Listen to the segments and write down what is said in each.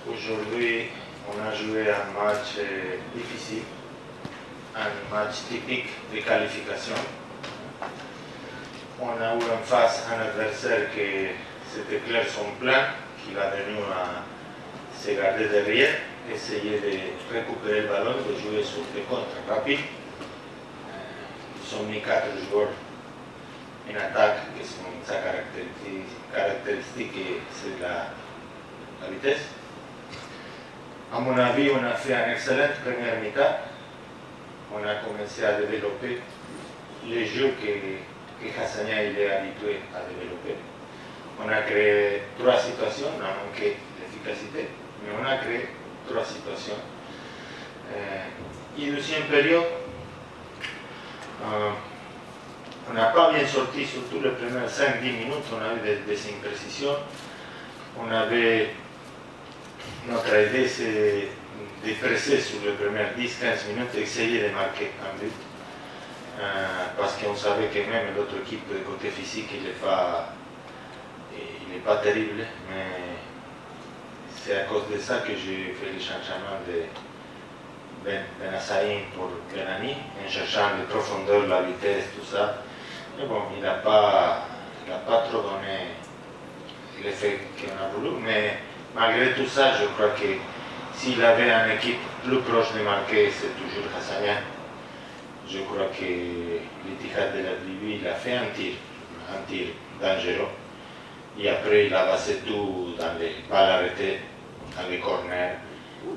Aujourd'hui, on a joué un match difficile, un match typique de qualification. On a eu en face un adversaire qui c'était clair son plan, qu'il a venu à se garder derrière, essayer de récupérer le ballon, de jouer sur des contres rapides. Ils ont mis 4 joueurs en attaque, qui sont sa caractéristique, c'est la vitesse. À mon avis, on a fait une excellente première mi-temps. On a commencé à développer les jeux que Hassania il est habitué à développer. On a créé 3 situations, on a manqué d'efficacité, mais on a créé 3 situations. Et deuxième période, on n'a pas bien sorti, surtout les premières 5-10 minutes, on a eu des imprécisions. On avait notre idée, c'est de presser sur les premières 10-15 minutes, essayer de marquer un but. Parce qu'on savait que même l'autre équipe, côté physique, il n'est pas terrible, mais c'est à cause de ça que j'ai fait le changement de Ben Assaïn pour Benani, en cherchant les profondeurs, la vitesse, tout ça. Mais bon, il n'a pas trop donné l'effet qu'on a voulu, mais malgré tout ça, je crois que s'il avait une équipe plus proche de marquer, c'est toujours Hassania. Je crois que l'Ittihad de la Libye, il a fait un tir dangereux. Et après, il a passé tout dans les balles arrêtées, dans les corners.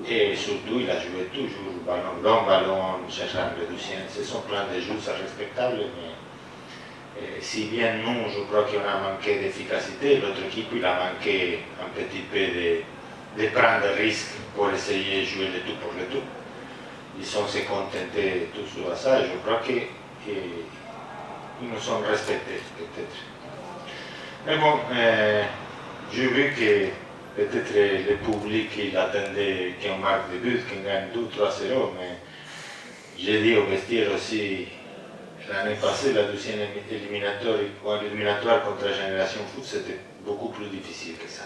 Et surtout, il a joué toujours ballon long, ballon, cherchant le deuxième. C'est son plan de jeu, c'est respectable. Mais si bien nous, je crois qu'on a manqué d'efficacité, l'autre équipe, il a manqué un petit peu de prendre des risques pour essayer de jouer le tout pour le tout. Ils sont se contentés tous de ça, je crois qu'ils nous ont respectés, peut-être. Mais bon, j'ai vu que peut-être le public il attendait qu'on marque des buts, qu'on gagne 2-3-0, mais j'ai dit au vestiaire aussi, l'année passée, la deuxième éliminatoire contre la Génération Foot, c'était beaucoup plus difficile que ça.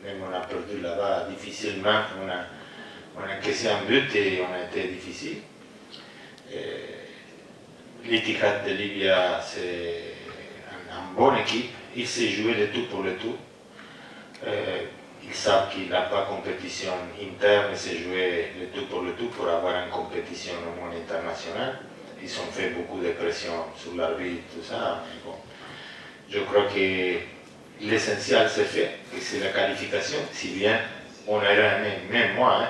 Même on a perdu là-bas difficilement, on a encaissé un but et on a été difficile. L'Ittihad de Libya, c'est une bonne équipe. Il s'est joué le tout pour le tout. Ils savent qu'il n'a pas de compétition interne, il s'est joué le tout pour le tout pour avoir une compétition au monde international. Ils ont fait beaucoup de pression sur l'arbitre, tout ça. Mais bon, je crois que l'essentiel c'est fait, et c'est la qualification, si bien on a aimé, même moi,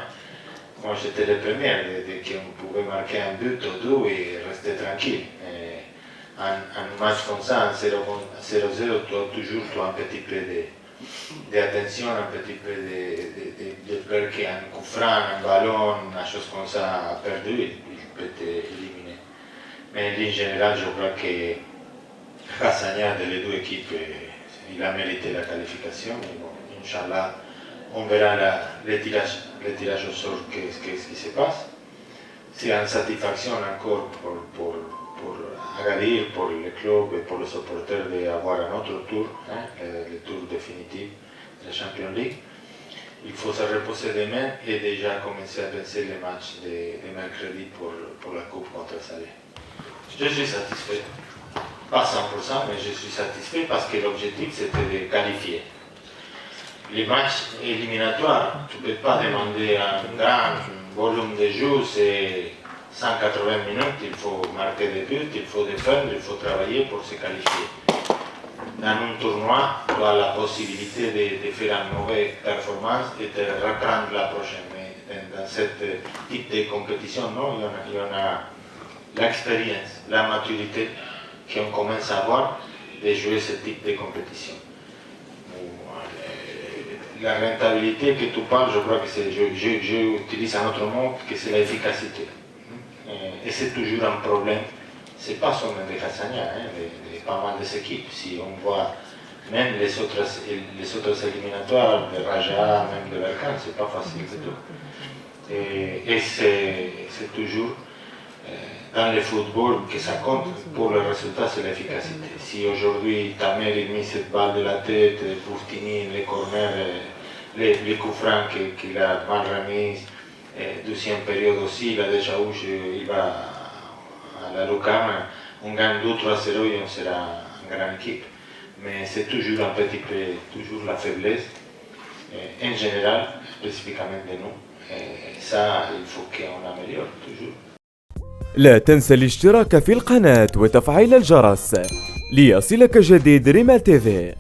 moi j'étais le premier, dès qu'on pouvait marquer un but ou deux et rester tranquille. Un match comme ça, en 0-0, tu as toujours un petit peu d'attention, un petit peu de peur qu'un coup franc, un ballon, une chose comme ça a perdu, et il peut t'éliminer. Mais en général, je crois que Hassania, de les deux équipes, il a mérité la qualification. Mais bon, Inch'Allah, on verra le tirage au sort, qu'est-ce qui se passe. C'est une satisfaction encore pour Agadir, pour le club et pour les supporters d'avoir un autre tour, le tour définitif de la Champions League. Il faut se reposer demain et déjà commencer à penser les matchs de mercredi pour la Coupe contre Salé. Je suis satisfait. Pas 100%, mais je suis satisfait parce que l'objectif c'était de qualifier. Les matchs éliminatoires, tu ne peux pas demander un grand volume de jeu, c'est 180 minutes, il faut marquer des buts, il faut défendre, il faut travailler pour se qualifier. Dans un tournoi, tu as la possibilité de faire une mauvaise performance et de reprendre la prochaine. Mais dans ce type de compétition, non, il y en a l'expérience, la maturité qu'on commence à avoir de jouer ce type de compétition. La rentabilité que tu parles, je crois que c'est, j'utilise un autre mot, que c'est l'efficacité. Et c'est toujours un problème. C'est pas seulement de Hassania, pas mal des équipes. Si on voit même les autres éliminatoires, de Raja, même de Berkane, c'est pas facile du tout. Et c'est toujours dans le football, que ça compte pour le résultat, c'est l'efficacité. Si aujourd'hui Tamer il met cette balle de la tête, Boustini, les corners, les coups francs qu'il a mal remis, deuxième période aussi, il a déjà eu, il va à la lucarne, on gagne 2-3-0 et on sera une grande équipe. Mais c'est toujours un petit peu, toujours la faiblesse, en général, spécifiquement de nous. Et ça, il faut qu'on améliore toujours. لا تنسى الاشتراك في القناة وتفعيل الجرس ليصلك جديد ريما تيفي.